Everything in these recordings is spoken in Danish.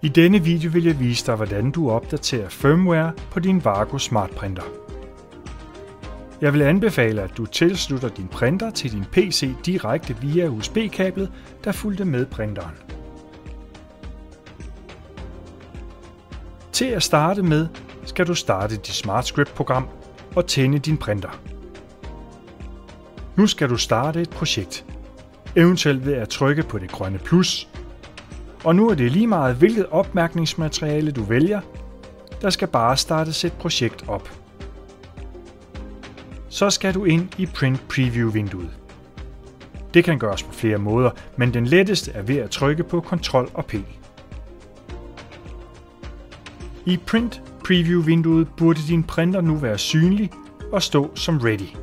I denne video vil jeg vise dig, hvordan du opdaterer firmware på din Vargo Smart Printer. Jeg vil anbefale, at du tilslutter din printer til din PC direkte via USB-kablet, der fulgte med printeren. Til at starte med, skal du starte dit SmartScript-program og tænde din printer. Nu skal du starte et projekt, eventuelt ved at trykke på det grønne plus. Og nu er det lige meget, hvilket opmærkningsmateriale du vælger. Der skal bare startes et projekt op. Så skal du ind i Print Preview-vinduet. Det kan gøres på flere måder, men den letteste er ved at trykke på Ctrl og P. I Print Preview-vinduet burde din printer nu være synlig og stå som ready.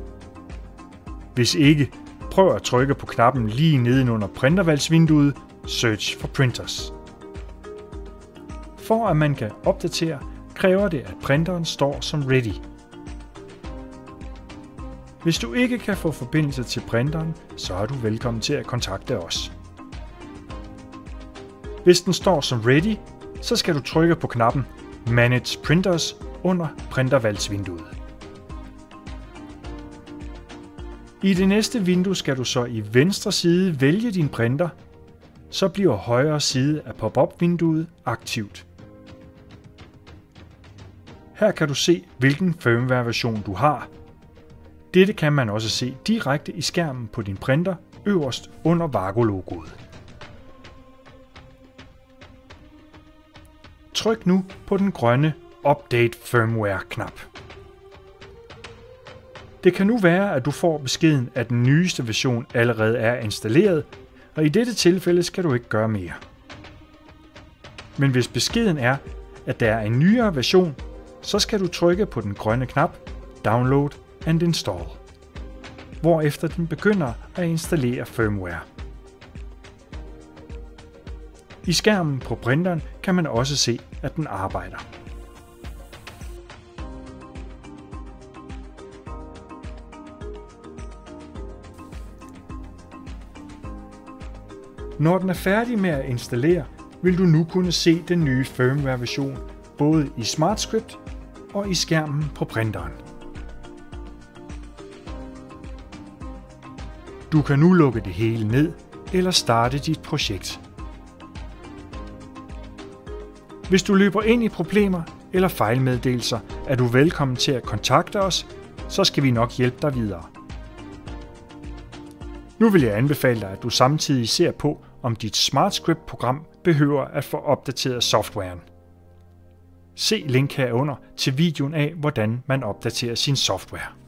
Hvis ikke, prøv at trykke på knappen lige nedenunder printervalgsvinduet Search for Printers. For at man kan opdatere, kræver det, at printeren står som ready. Hvis du ikke kan få forbindelse til printeren, så er du velkommen til at kontakte os. Hvis den står som ready, så skal du trykke på knappen Manage Printers under printervalgsvinduet. I det næste vindue skal du så i venstre side vælge din printer, så bliver højre side af pop-up-vinduet aktivt. Her kan du se, hvilken firmware-version du har. Dette kan man også se direkte i skærmen på din printer øverst under Vargo-logoet. Tryk nu på den grønne Update Firmware-knap. Det kan nu være, at du får beskeden, at den nyeste version allerede er installeret, og i dette tilfælde skal du ikke gøre mere. Men hvis beskeden er, at der er en nyere version, så skal du trykke på den grønne knap Download and Install, hvorefter den begynder at installere firmware. I skærmen på printeren kan man også se, at den arbejder. Når den er færdig med at installere, vil du nu kunne se den nye firmware-version både i SmartScript og i skærmen på printeren. Du kan nu lukke det hele ned eller starte dit projekt. Hvis du løber ind i problemer eller fejlmeddelelser, er du velkommen til at kontakte os, så skal vi nok hjælpe dig videre. Nu vil jeg anbefale dig, at du samtidig ser på, om dit SmartScript-program behøver at få opdateret softwaren. Se link herunder til videoen af, hvordan man opdaterer sin software.